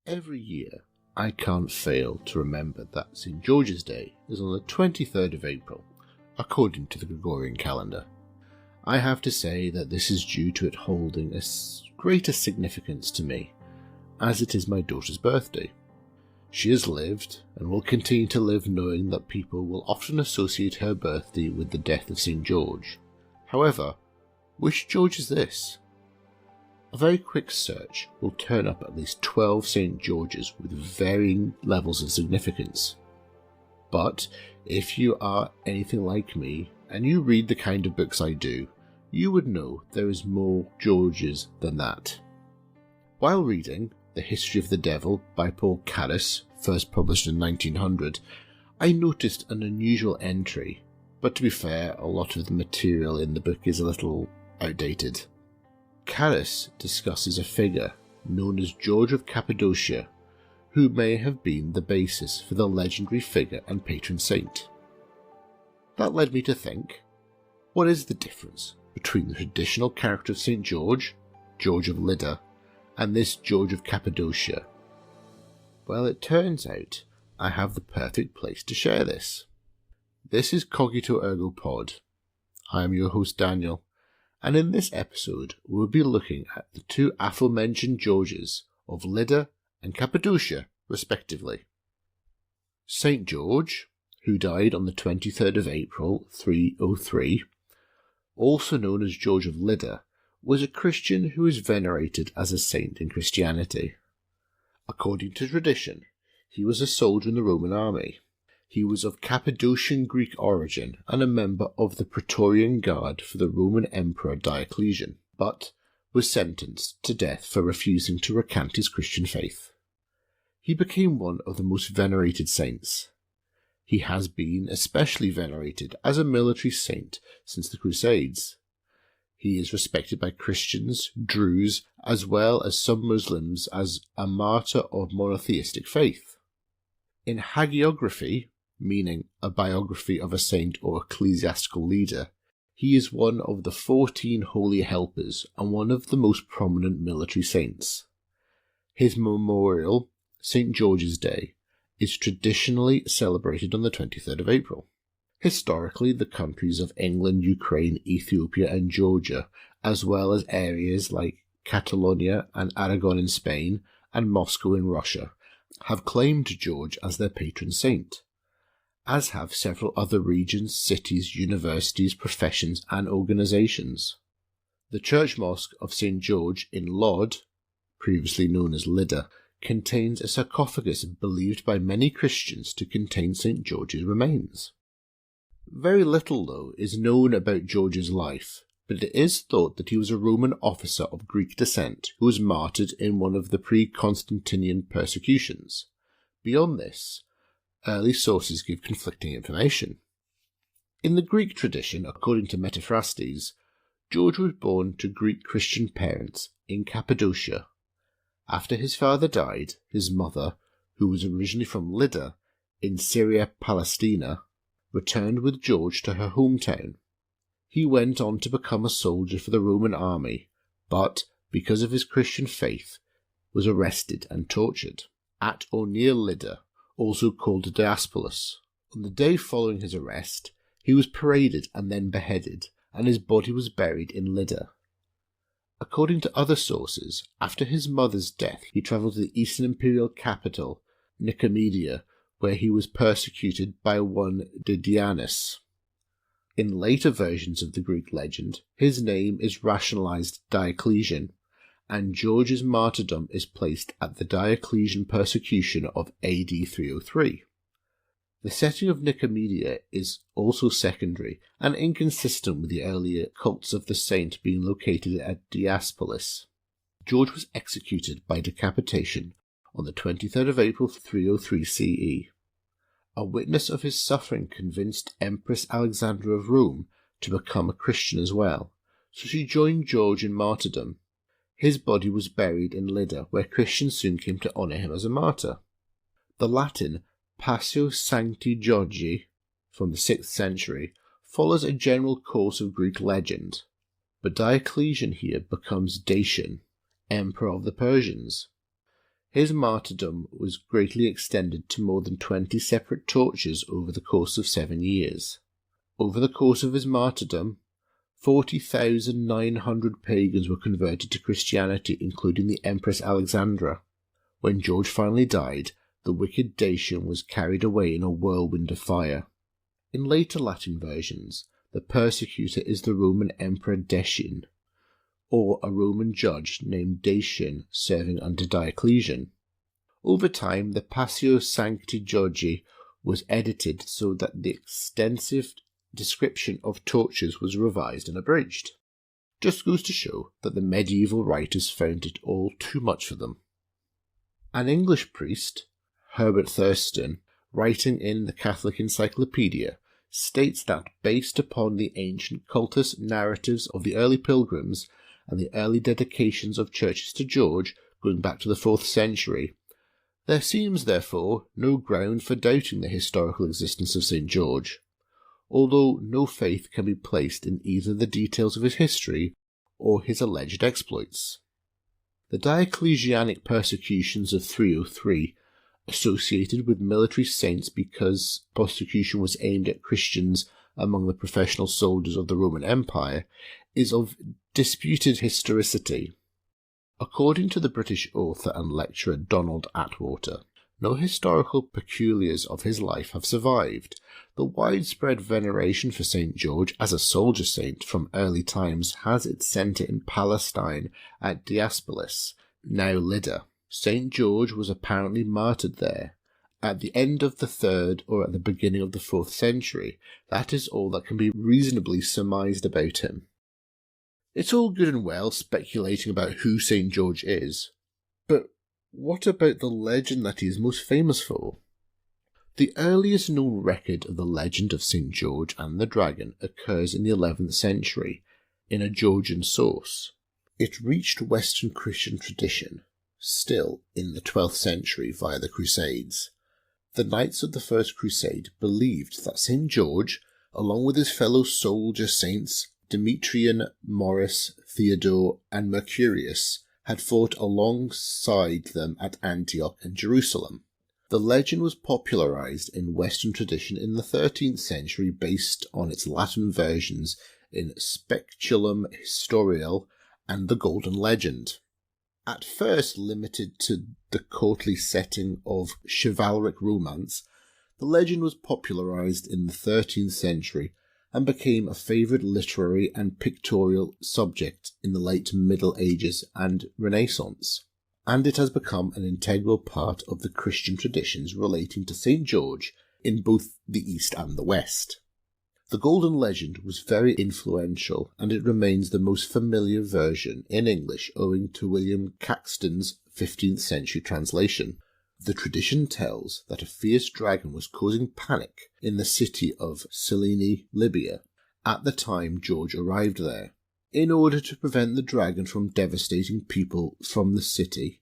Every year, I can't fail to remember that St. George's Day is on the 23rd of April, according to the Gregorian calendar. I have to say that this is due to it holding a greater significance to me, as it is my daughter's birthday. She has lived, and will continue to live, knowing that people will often associate her birthday with the death of St. George. However, which George is this? A very quick search will turn up at least 12 St. Georges with varying levels of significance. But if you are anything like me, and you read the kind of books I do, you would know there is more Georges than that. While reading The History of the Devil by Paul Carus, first published in 1900, I noticed an unusual entry, but to be fair, a lot of the material in the book is a little outdated. Carus discusses a figure known as George of Cappadocia, who may have been the basis for the legendary figure and patron saint. That led me to think, what is the difference between the traditional character of St. George, George of Lydda, and this George of Cappadocia? Well, it turns out I have the perfect place to share this. This is Cogito Ergo Pod. I am your host Daniel, and in this episode we'll be looking at the two aforementioned Georges of Lydda and Cappadocia, respectively. St. George, who died on the 23rd of April 303, also known as George of Lydda, was a Christian who is venerated as a saint in Christianity. According to tradition, he was a soldier in the Roman army. He was of Cappadocian Greek origin and a member of the Praetorian Guard for the Roman Emperor Diocletian, but was sentenced to death for refusing to recant his Christian faith. He became one of the most venerated saints. He has been especially venerated as a military saint since the Crusades. He is respected by Christians, Druze, as well as some Muslims as a martyr of monotheistic faith. In hagiography, meaning a biography of a saint or ecclesiastical leader, he is one of the 14 holy helpers and one of the most prominent military saints. His memorial, St. George's Day, is traditionally celebrated on the 23rd of April. Historically, the countries of England, Ukraine, Ethiopia and Georgia, as well as areas like Catalonia and Aragon in Spain and Moscow in Russia, have claimed George as their patron saint, as have several other regions, cities, universities, professions and organisations. The church mosque of St. George in Lod, previously known as Lydda, contains a sarcophagus believed by many Christians to contain St. George's remains. Very little, though, is known about George's life, but it is thought that he was a Roman officer of Greek descent who was martyred in one of the pre-Constantinian persecutions. Beyond this, early sources give conflicting information. In the Greek tradition, according to Metaphrastes, George was born to Greek Christian parents in Cappadocia. After his father died, his mother, who was originally from Lydda in Syria Palestina, returned with George to her hometown. He went on to become a soldier for the Roman army, but, because of his Christian faith, was arrested and tortured at or near Lydda, also called Diaspolus. On the day following his arrest, he was paraded and then beheaded, and his body was buried in Lydda. According to other sources, after his mother's death, he travelled to the eastern imperial capital, Nicomedia, where he was persecuted by one Didianus. In later versions of the Greek legend, his name is rationalized Diocletian, and George's martyrdom is placed at the Diocletian persecution of AD 303. The setting of Nicomedia is also secondary and inconsistent with the earlier cults of the saint being located at Diaspolus. George was executed by decapitation on the 23rd of April 303 CE. A witness of his suffering convinced Empress Alexandra of Rome to become a Christian as well, so she joined George in martyrdom. His body was buried in Lydda, where Christians soon came to honour him as a martyr. The Latin Passio Sancti Georgi, from the 6th century, follows a general course of Greek legend, but Diocletian here becomes Dacian, emperor of the Persians. His martyrdom was greatly extended to more than 20 separate tortures over the course of 7 years. Over the course of his martyrdom, 40,900 pagans were converted to Christianity, including the Empress Alexandra. When George finally died, the wicked Dacian was carried away in a whirlwind of fire. In later Latin versions, the persecutor is the Roman Emperor Decian, or a Roman judge named Dacian serving under Diocletian. Over time, the Passio Sancti Georgi was edited so that the extensive description of tortures was revised and abridged. Just goes to show that the medieval writers found it all too much for them. An English priest, Herbert Thurston, writing in the Catholic Encyclopedia, states that based upon the ancient cultist narratives of the early pilgrims and the early dedications of churches to George going back to the 4th century, there seems, therefore, no ground for doubting the historical existence of St. George, although no faith can be placed in either the details of his history or his alleged exploits. The Diocletianic persecutions of 303, associated with military saints because persecution was aimed at Christians among the professional soldiers of the Roman Empire, is of disputed historicity. According to the British author and lecturer Donald Atwater, no historical peculiars of his life have survived. The widespread veneration for St. George as a soldier saint from early times has its centre in Palestine at Diospolis, now Lydda. St. George was apparently martyred there at the end of the 3rd or at the beginning of the 4th century. That is all that can be reasonably surmised about him. It's all good and well speculating about who St. George is, but what about the legend that he is most famous for? The earliest known record of the legend of St. George and the dragon occurs in the 11th century, in a Georgian source. It reached Western Christian tradition, still in the 12th century via the Crusades. The Knights of the First Crusade believed that St. George, along with his fellow soldier saints Demetrian, Maurice, Theodore, and Mercurius, had fought alongside them at Antioch and Jerusalem. The legend was popularized in Western tradition in the 13th century based on its Latin versions in Speculum Historiale and the Golden Legend. At first limited to the courtly setting of chivalric romance, the legend was popularized in the 13th century and became a favourite literary and pictorial subject in the late Middle Ages and Renaissance, and it has become an integral part of the Christian traditions relating to St. George in both the East and the West. The Golden Legend was very influential, and it remains the most familiar version in English owing to William Caxton's 15th century translation. The tradition tells that a fierce dragon was causing panic in the city of Selene, Libya, at the time George arrived there. In order to prevent the dragon from devastating people from the city,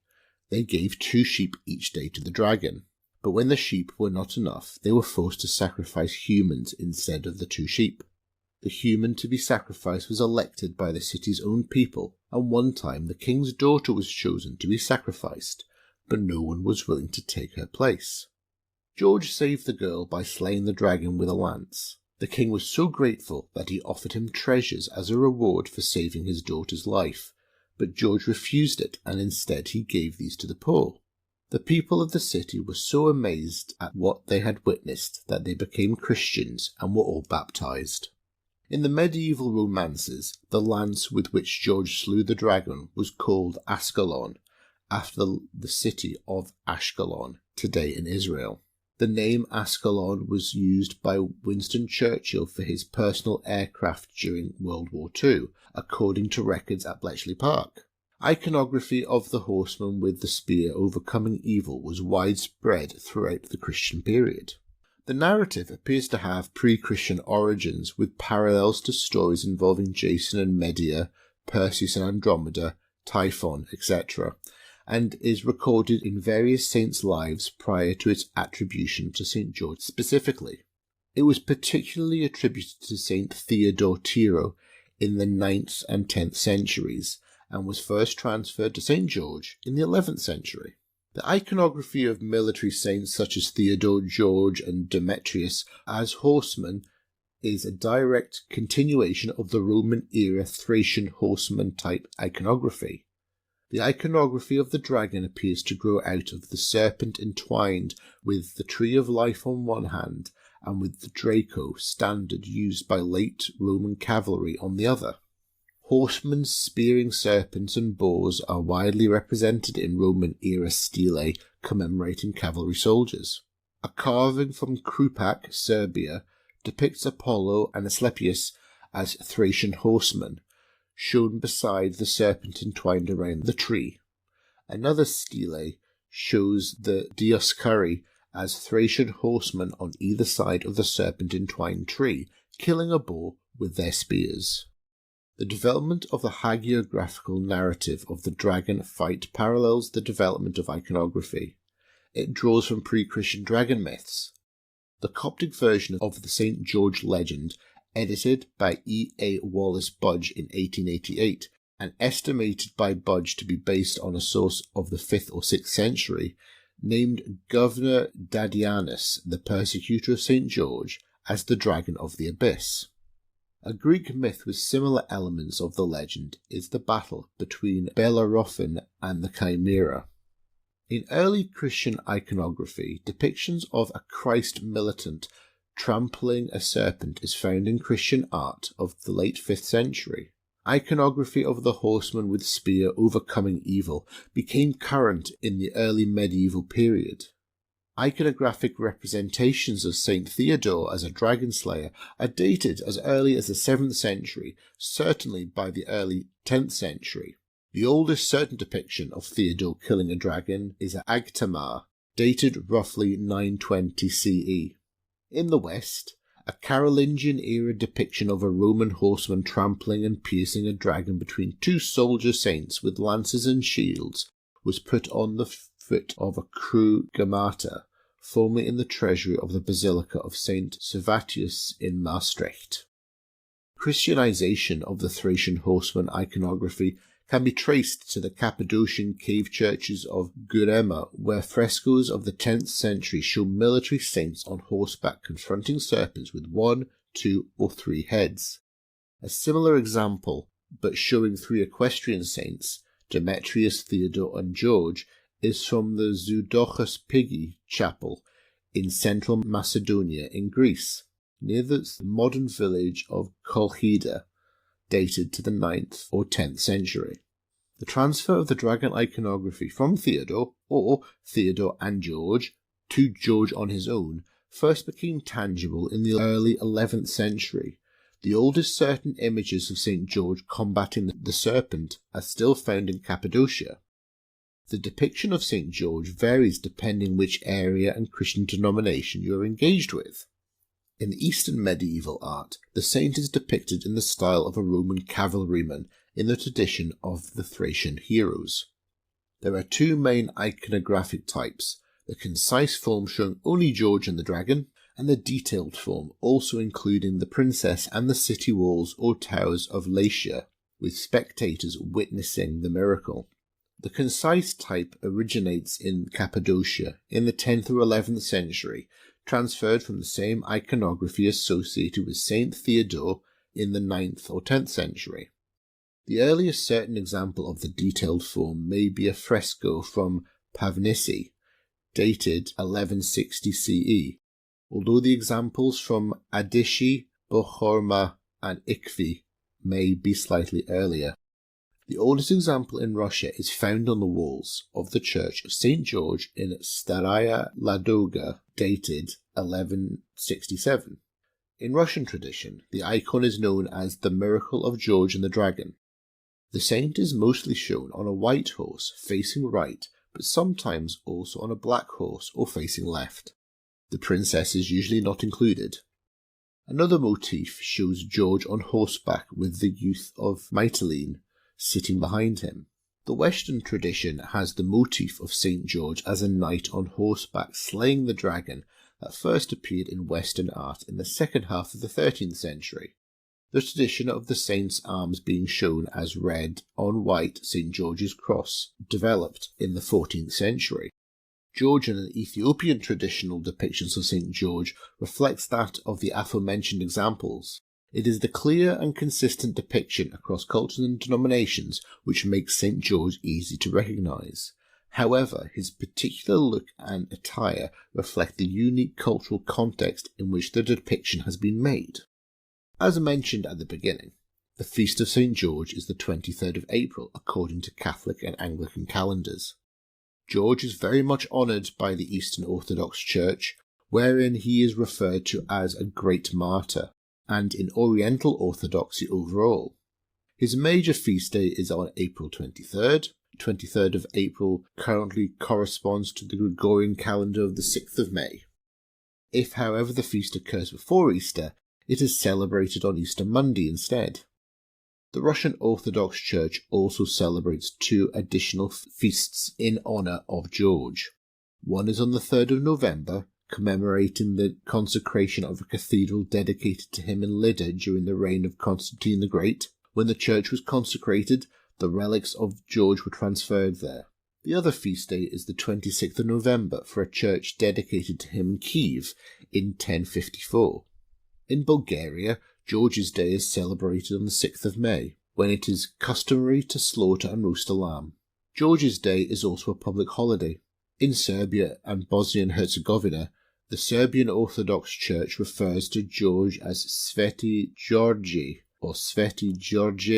they gave 2 sheep each day to the dragon. But when the sheep were not enough, they were forced to sacrifice humans instead of the 2 sheep. The human to be sacrificed was elected by the city's own people, and one time the king's daughter was chosen to be sacrificed, but no one was willing to take her place. George saved the girl by slaying the dragon with a lance. The king was so grateful that he offered him treasures as a reward for saving his daughter's life, but George refused it, and instead he gave these to the poor. The people of the city were so amazed at what they had witnessed that they became Christians and were all baptized. In the medieval romances, the lance with which George slew the dragon was called Ascalon, after the city of Ashkelon, today in Israel. The name Ascalon was used by Winston Churchill for his personal aircraft during World War II, according to records at Bletchley Park. Iconography of the horseman with the spear overcoming evil was widespread throughout the Christian period. The narrative appears to have pre-Christian origins, with parallels to stories involving Jason and Medea, Perseus and Andromeda, Typhon, etc., and is recorded in various saints' lives prior to its attribution to St. George specifically. It was particularly attributed to St. Theodore Tiro in the 9th and 10th centuries, and was first transferred to St. George in the 11th century. The iconography of military saints such as Theodore, George, and Demetrius as horsemen is a direct continuation of the Roman-era Thracian horseman-type iconography. The iconography of the dragon appears to grow out of the serpent entwined with the tree of life on one hand and with the Draco standard used by late Roman cavalry on the other. Horsemen spearing serpents and boars are widely represented in Roman-era stelae commemorating cavalry soldiers. A carving from Krupak, Serbia, depicts Apollo and Asclepius as Thracian horsemen, shown beside the serpent entwined around the tree. Another stele shows the Dioscuri as Thracian horsemen on either side of the serpent entwined tree, killing a boar with their spears. The development of the hagiographical narrative of the dragon fight parallels the development of iconography. It draws from pre-Christian dragon myths. The Coptic version of the St. George legend, edited by E. A. Wallace Budge in 1888, and estimated by Budge to be based on a source of the 5th or 6th century, named Governor Dadianus, the persecutor of St. George, as the Dragon of the Abyss. A Greek myth with similar elements of the legend is the battle between Bellerophon and the Chimera. In early Christian iconography, depictions of a Christ militant trampling a serpent is found in Christian art of the late 5th century. Iconography of the horseman with spear overcoming evil became current in the early medieval period. Iconographic representations of Saint Theodore as a dragon slayer are dated as early as the 7th century, certainly by the early 10th century. The oldest certain depiction of Theodore killing a dragon is at Agtamar, dated roughly 920 CE. In the West, a Carolingian-era depiction of a Roman horseman trampling and piercing a dragon between two soldier saints with lances and shields was put on the foot of a Cru Gamata, formerly in the treasury of the Basilica of St. Servatius in Maastricht. Christianization of the Thracian horseman iconography can be traced to the Cappadocian cave churches of Gurema, where frescoes of the 10th century show military saints on horseback confronting serpents with 1, 2, or 3 heads. A similar example, but showing 3 equestrian saints, Demetrius, Theodore, and George, is from the Zeudochus Pigi chapel in central Macedonia in Greece, near the modern village of Kolchida, dated to the 9th or 10th century. The transfer of the dragon iconography from Theodore, or Theodore and George, to George on his own, first became tangible in the early 11th century. The oldest certain images of St. George combating the serpent are still found in Cappadocia. The depiction of St. George varies depending which area and Christian denomination you are engaged with. In the Eastern medieval art, the saint is depicted in the style of a Roman cavalryman in the tradition of the Thracian heroes. There are 2 main iconographic types, the concise form showing only George and the dragon, and the detailed form also including the princess and the city walls or towers of Latia, with spectators witnessing the miracle. The concise type originates in Cappadocia in the 10th or 11th century, transferred from the same iconography associated with Saint Theodore in the 9th or 10th century. The earliest certain example of the detailed form may be a fresco from Pavnisi, dated 1160 CE, although the examples from Adishi, Bohorma, and Ikvi may be slightly earlier. The oldest example in Russia is found on the walls of the Church of St. George in Staraya Ladoga, dated 1167. In Russian tradition, the icon is known as the Miracle of George and the Dragon. The saint is mostly shown on a white horse facing right, but sometimes also on a black horse or facing left. The princess is usually not included. Another motif shows George on horseback with the youth of Mytilene sitting behind him. The Western tradition has the motif of St. George as a knight on horseback slaying the dragon that first appeared in Western art in the second half of the 13th century. The tradition of the saint's arms being shown as red on white St. George's cross developed in the 14th century. Georgian and Ethiopian traditional depictions of St. George reflects that of the aforementioned examples. It is the clear and consistent depiction across cultures and denominations which makes St. George easy to recognise. However, his particular look and attire reflect the unique cultural context in which the depiction has been made. As mentioned at the beginning, the feast of St. George is the 23rd of April according to Catholic and Anglican calendars. George is very much honoured by the Eastern Orthodox Church, wherein he is referred to as a great martyr, and in Oriental Orthodoxy overall. His major feast day is on April 23rd. 23rd of April currently corresponds to the Gregorian calendar of the 6th of May. If, however, the feast occurs before Easter, it is celebrated on Easter Monday instead. The Russian Orthodox Church also celebrates two additional feasts in honour of George. One is on the 3rd of November, commemorating the consecration of a cathedral dedicated to him in Lydda during the reign of Constantine the Great. When the church was consecrated, the relics of George were transferred there. The other feast day is the 26th of November for a church dedicated to him in Kiev in 1054. In Bulgaria, George's Day is celebrated on the 6th of May, when it is customary to slaughter and roast a lamb. George's Day is also a public holiday. In Serbia and Bosnia and Herzegovina, the Serbian Orthodox Church refers to George as Sveti Georgi or Sveti George,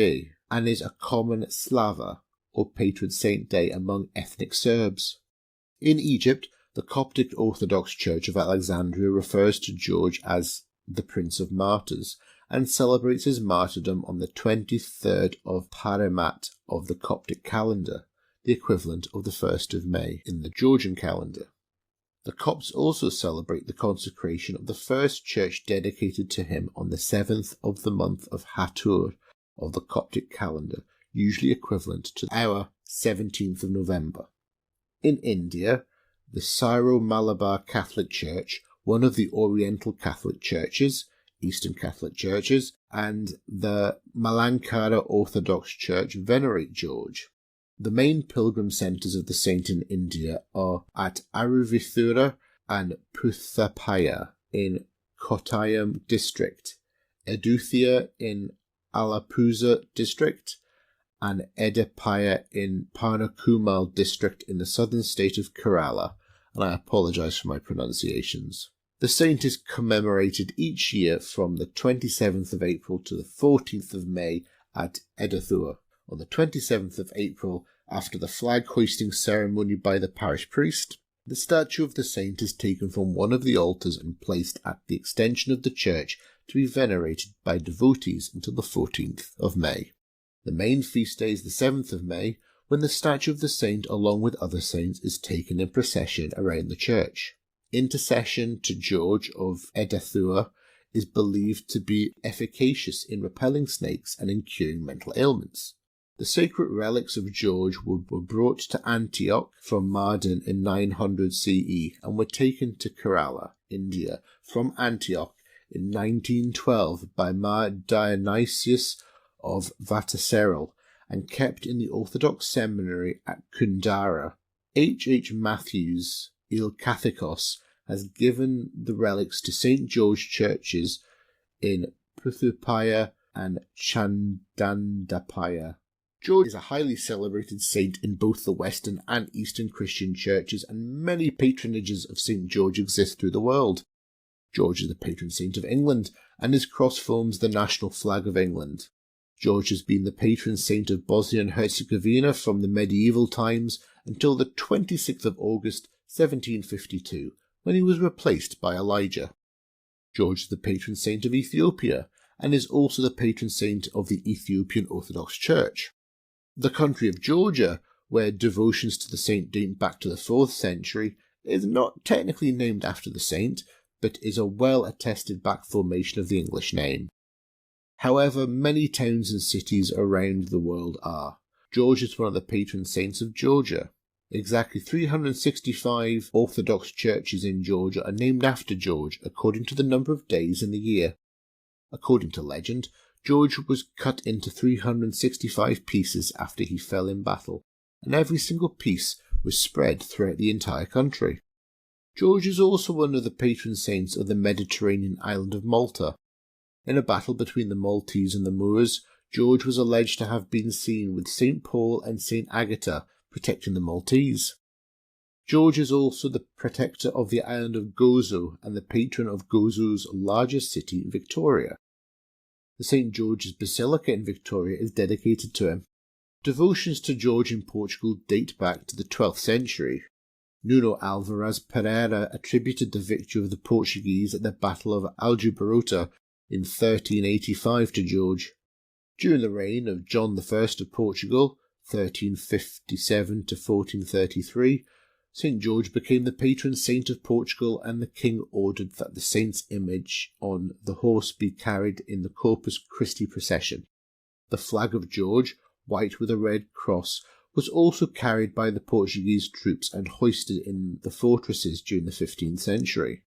and is a common Slava or patron saint day among ethnic Serbs. In Egypt, the Coptic Orthodox Church of Alexandria refers to George as the Prince of Martyrs, and celebrates his martyrdom on the 23rd of Paremat of the Coptic calendar, the equivalent of the 1st of May in the Georgian calendar. The Copts also celebrate the consecration of the first church dedicated to him on the 7th of the month of Hatur of the Coptic calendar, usually equivalent to our 17th of November. In India, the Syro-Malabar Catholic Church, one of the Oriental Catholic Churches, Eastern Catholic Churches, and the Malankara Orthodox Church venerate George. The main pilgrim centres of the saint in India are at Aruvithura and Puthapaya in Kottayam district, Eduthia in Alappuzha district, and Edapaya in Parnakumal district in the southern state of Kerala, and I apologise for my pronunciations. The saint is commemorated each year from the 27th of April to the 14th of May at Edathur. On the 27th of April, after the flag hoisting ceremony by the parish priest, the statue of the saint is taken from one of the altars and placed at the extension of the church to be venerated by devotees until the 14th of May. The main feast day is the 7th of May, when the statue of the saint along with other saints is taken in procession around the church. Intercession to George of Edathur is believed to be efficacious in repelling snakes and in curing mental ailments. The sacred relics of George were brought to Antioch from Mardin in 900 CE and were taken to Kerala, India, from Antioch in 1912 by Mar Dionysius of Vattasseril and kept in the Orthodox Seminary at Kundara. H. Matthews Ilkathikos has given the relics to St. George churches in Puthupaya and Chandandapaya. George is a highly celebrated saint in both the Western and Eastern Christian churches, and many patronages of St. George exist through the world. George is the patron saint of England, and his cross forms the national flag of England. George has been the patron saint of Bosnia and Herzegovina from the medieval times until the 26th of August 1752, when he was replaced by Elijah. George is the patron saint of Ethiopia, and is also the patron saint of the Ethiopian Orthodox Church. The country of Georgia, where devotions to the saint date back to the 4th century, is not technically named after the saint, but is a well-attested back formation of the English name. However, many towns and cities around the world are. George is one of the patron saints of Georgia. Exactly 365 Orthodox churches in Georgia are named after George according to the number of days in the year. According to legend, George was cut into 365 pieces after he fell in battle, and every single piece was spread throughout the entire country. George is also one of the patron saints of the Mediterranean island of Malta. In a battle between the Maltese and the Moors, George was alleged to have been seen with St. Paul and St. Agatha protecting the Maltese. George is also the protector of the island of Gozo and the patron of Gozo's largest city, Victoria. The St. George's Basilica in Victoria is dedicated to him. Devotions to George in Portugal date back to the 12th century. Nuno Alvares Pereira attributed the victory of the Portuguese at the Battle of Aljubarrota in 1385 to George. During the reign of John I of Portugal, 1357 to 1433, St. George became the patron saint of Portugal, and the king ordered that the saint's image on the horse be carried in the Corpus Christi procession. The flag of George, white with a red cross, was also carried by the Portuguese troops and hoisted in the fortresses during the 15th century.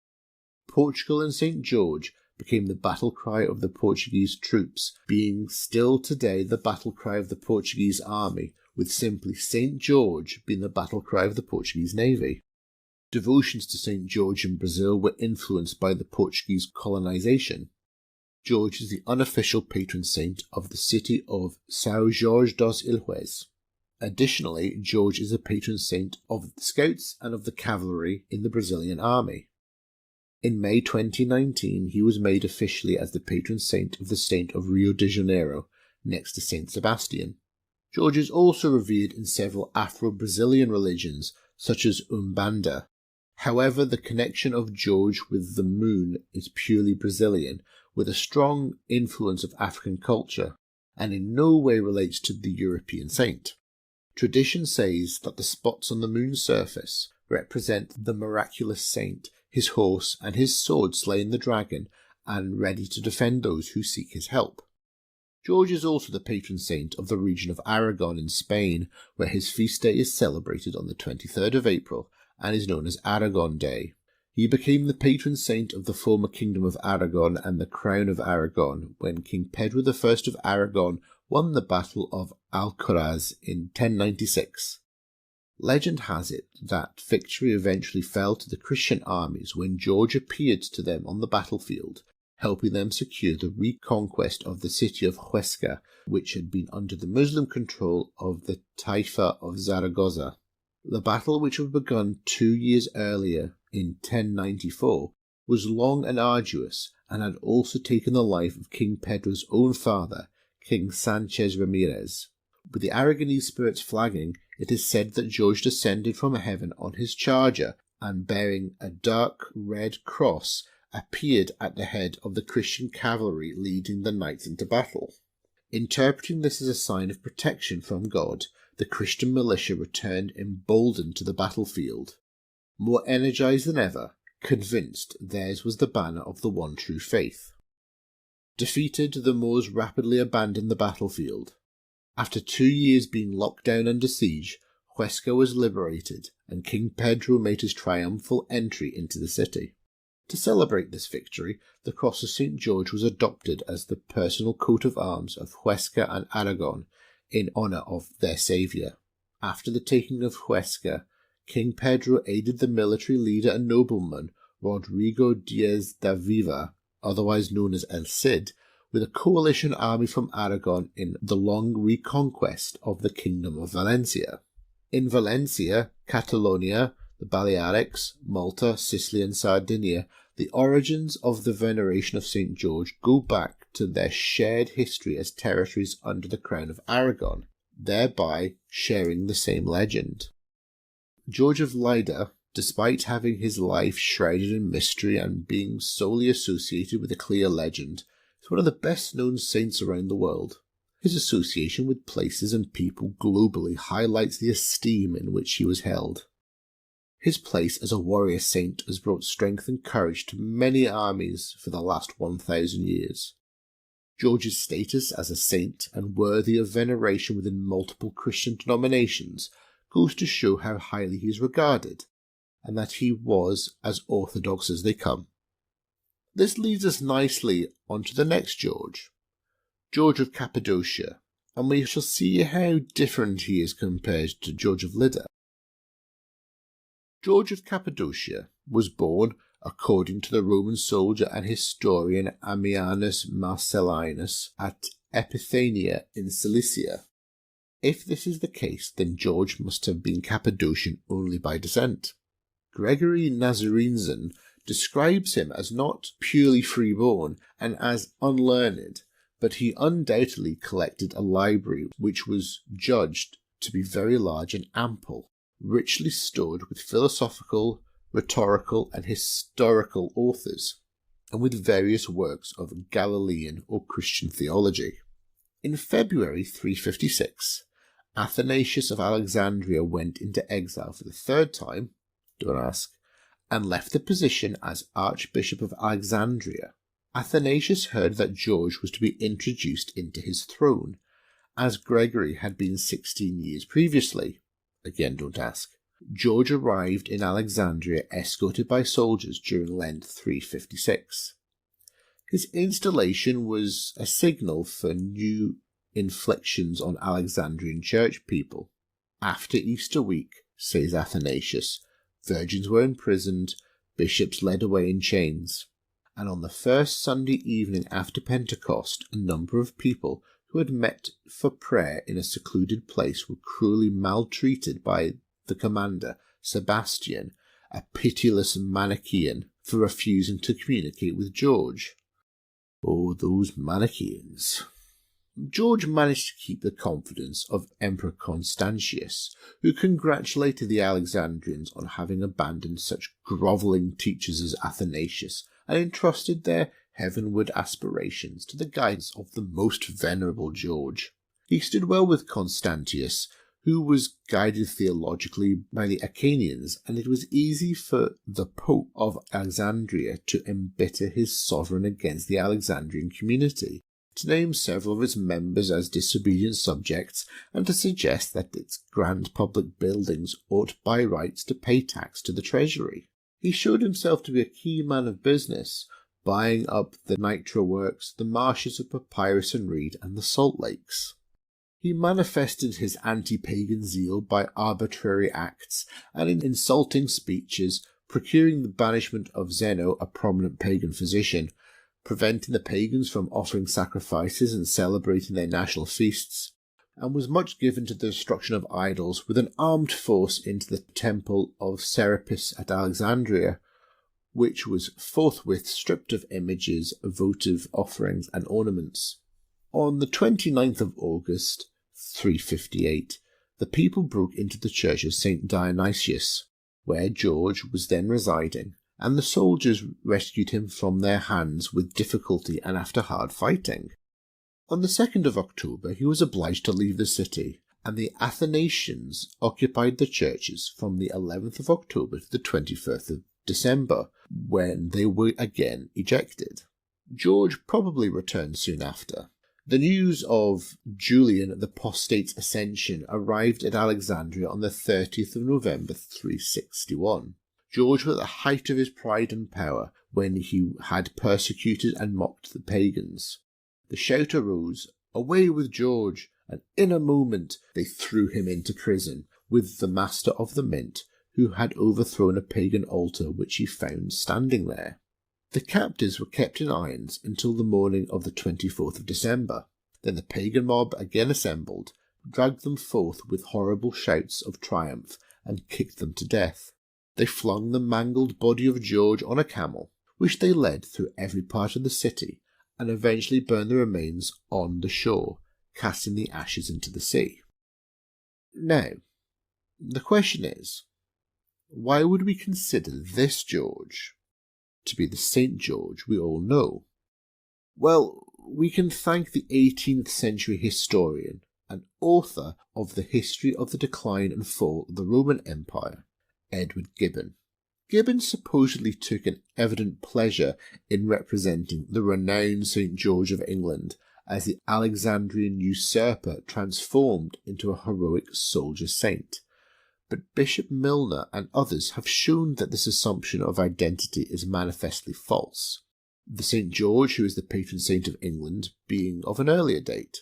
Portugal and St. George became the battle cry of the Portuguese troops, being still today the battle cry of the Portuguese army, with simply St. George being the battle cry of the Portuguese navy. Devotions to St. George in Brazil were influenced by the Portuguese colonization. George is the unofficial patron saint of the city of São Jorge dos Ilhéus. Additionally, George is a patron saint of the Scouts and of the cavalry in the Brazilian army. In May 2019, he was made officially as the patron saint of the state of Rio de Janeiro, next to Saint Sebastian. George is also revered in several Afro-Brazilian religions, such as Umbanda. However, the connection of George with the moon is purely Brazilian, with a strong influence of African culture, and in no way relates to the European saint. Tradition says that the spots on the moon's surface represent the miraculous saint, his horse, and his sword slaying the dragon, and ready to defend those who seek his help. George is also the patron saint of the region of Aragon in Spain, where his feast day is celebrated on the 23rd of April and is known as Aragon Day. He became the patron saint of the former Kingdom of Aragon and the Crown of Aragon when King Pedro I of Aragon won the Battle of Alcoraz in 1096. Legend has it that victory eventually fell to the Christian armies when George appeared to them on the battlefield, helping them secure the reconquest of the city of Huesca, which had been under the Muslim control of the Taifa of Zaragoza. The battle, which had begun 2 years earlier in 1094, was long and arduous, and had also taken the life of King Pedro's own father, King Sanchez Ramirez. With the Aragonese spirits flagging, it is said that George descended from heaven on his charger, and bearing a dark red cross, appeared at the head of the Christian cavalry leading the knights into battle. Interpreting this as a sign of protection from God, the Christian militia returned emboldened to the battlefield. More energized than ever, convinced theirs was the banner of the one true faith. Defeated, the Moors rapidly abandoned the battlefield. After 2 years being locked down under siege, Huesca was liberated, and King Pedro made his triumphal entry into the city. To celebrate this victory, the Cross of St. George was adopted as the personal coat of arms of Huesca and Aragon in honour of their saviour. After the taking of Huesca, King Pedro aided the military leader and nobleman Rodrigo Diaz da Viva, otherwise known as El Cid, with a coalition army from Aragon in the long reconquest of the Kingdom of Valencia. In Valencia, Catalonia, the Balearics, Malta, Sicily and Sardinia, the origins of the veneration of St. George go back to their shared history as territories under the Crown of Aragon, thereby sharing the same legend. George of Lida, despite having his life shrouded in mystery and being solely associated with a clear legend, is one of the best-known saints around the world. His association with places and people globally highlights the esteem in which he was held. His place as a warrior saint has brought strength and courage to many armies for the last 1,000 years. George's status as a saint and worthy of veneration within multiple Christian denominations goes to show how highly he is regarded, and that he was as orthodox as they come. This leads us nicely onto the next George, George of Cappadocia, and we shall see how different he is compared to George of Lydda. George of Cappadocia was born, according to the Roman soldier and historian Ammianus Marcellinus, at Epithania in Cilicia. If this is the case, then George must have been Cappadocian only by descent. Gregory Nazianzen describes him as not purely freeborn and as unlearned, but he undoubtedly collected a library which was judged to be very large and ample, richly stored with philosophical, rhetorical, and historical authors, and with various works of Galilean or Christian theology. In February 356, Athanasius of Alexandria went into exile for the third time, don't ask, and left the position as Archbishop of Alexandria. Athanasius heard that George was to be introduced into his throne, as Gregory had been 16 years previously. Again, don't ask. George arrived in Alexandria escorted by soldiers during Lent 356. His installation was a signal for new inflictions on Alexandrian church people. After Easter week, says Athanasius, virgins were imprisoned, bishops led away in chains, and on the first Sunday evening after Pentecost, a number of people who had met for prayer in a secluded place were cruelly maltreated by the commander, Sebastian, a pitiless Manichaean, for refusing to communicate with George. Oh, those Manichaeans. George managed to keep the confidence of Emperor Constantius, who congratulated the Alexandrians on having abandoned such grovelling teachers as Athanasius and entrusted their heavenward aspirations to the guidance of the most venerable George. He stood well with Constantius, who was guided theologically by the Achaeans, and it was easy for the Pope of Alexandria to embitter his sovereign against the Alexandrian community, to name several of its members as disobedient subjects, and to suggest that its grand public buildings ought by rights to pay tax to the treasury. He showed himself to be a key man of business, buying up the Nitro Works, the marshes of Papyrus and Reed, and the Salt Lakes. He manifested his anti-pagan zeal by arbitrary acts and in insulting speeches, procuring the banishment of Zeno, a prominent pagan physician, preventing the pagans from offering sacrifices and celebrating their national feasts, and was much given to the destruction of idols, with an armed force into the temple of Serapis at Alexandria, which was forthwith stripped of images, votive offerings, and ornaments. On the 29th of August, 358, the people broke into the church of St. Dionysius, where George was then residing, and the soldiers rescued him from their hands with difficulty and after hard fighting. On the 2nd of October he was obliged to leave the city, and the Athanasians occupied the churches from the 11th of October to the 21st of December, when they were again ejected. George probably returned soon after. The news of Julian the Apostate's ascension arrived at Alexandria on the 30th of November 361. George was at the height of his pride and power when he had persecuted and mocked the pagans. The shout arose, "Away with George!" and in a moment they threw him into prison with the master of the mint, who had overthrown a pagan altar which he found standing there. The captives were kept in irons until the morning of the 24th of December. Then the pagan mob again assembled, dragged them forth with horrible shouts of triumph, and kicked them to death. They flung the mangled body of George on a camel, which they led through every part of the city, and eventually burned the remains on the shore, casting the ashes into the sea. Now, the question is, why would we consider this George to be the St. George we all know? Well, we can thank the 18th century historian and author of the History of the Decline and Fall of the Roman Empire, Edward Gibbon. Gibbon supposedly took an evident pleasure in representing the renowned St. George of England as the Alexandrian usurper transformed into a heroic soldier saint. But Bishop Milner and others have shown that this assumption of identity is manifestly false, the St. George who is the patron saint of England being of an earlier date.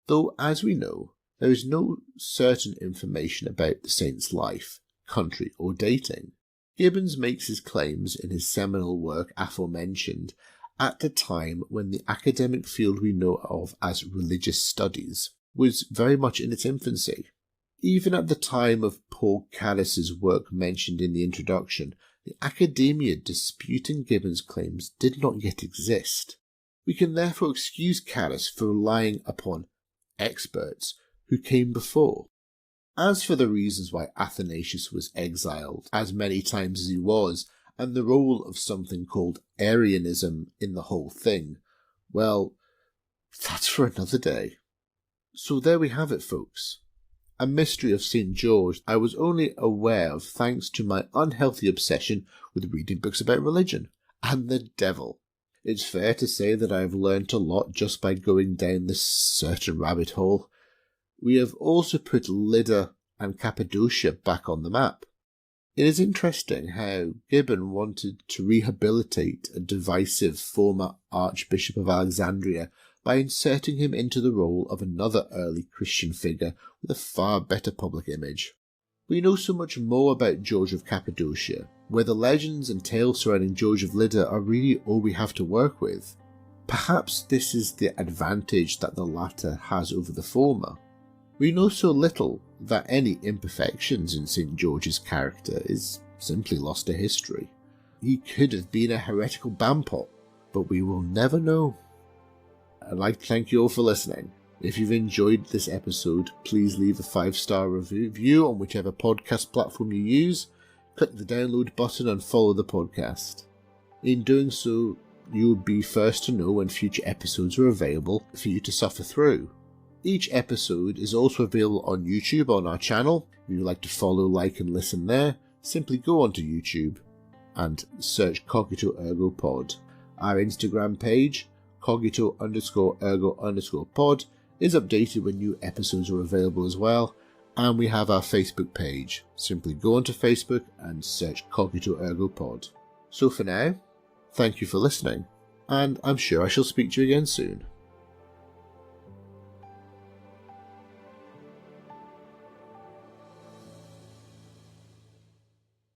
Though, as we know, there is no certain information about the saint's life, country, or dating. Gibbons makes his claims in his seminal work aforementioned at the time when the academic field we know of as religious studies was very much in its infancy. Even at the time of Paul Caddis's work mentioned in the introduction, the academia disputing Gibbons' claims did not yet exist. We can therefore excuse Caddis for relying upon experts who came before. As for the reasons why Athanasius was exiled as many times as he was, and the role of something called Arianism in the whole thing, well, that's for another day. So there we have it, folks. A mystery of St. George I was only aware of thanks to my unhealthy obsession with reading books about religion and the devil. It's fair to say that I have learnt a lot just by going down this certain rabbit hole. We have also put Lydda and Cappadocia back on the map. It is interesting how Gibbon wanted to rehabilitate a divisive former Archbishop of Alexandria by inserting him into the role of another early Christian figure with a far better public image. We know so much more about George of Cappadocia, where the legends and tales surrounding George of Lydda are really all we have to work with. Perhaps this is the advantage that the latter has over the former. We know so little that any imperfections in St. George's character is simply lost to history. He could have been a heretical bampot, but we will never know. I'd like to thank you all for listening. If you've enjoyed this episode, please leave a 5-star review on whichever podcast platform you use. Click the download button and follow the podcast. In doing so, you'll be first to know when future episodes are available for you to suffer through. Each episode is also available on YouTube on our channel. If you'd like to follow, like and listen there, simply go onto YouTube and search Cogito Ergo Pod. Our Instagram page, Cogito_Ergo_pod, is updated when new episodes are available as well. And we have our Facebook page. Simply go onto Facebook and search Cogito Ergo Pod. So for now, thank you for listening, and I'm sure I shall speak to you again soon.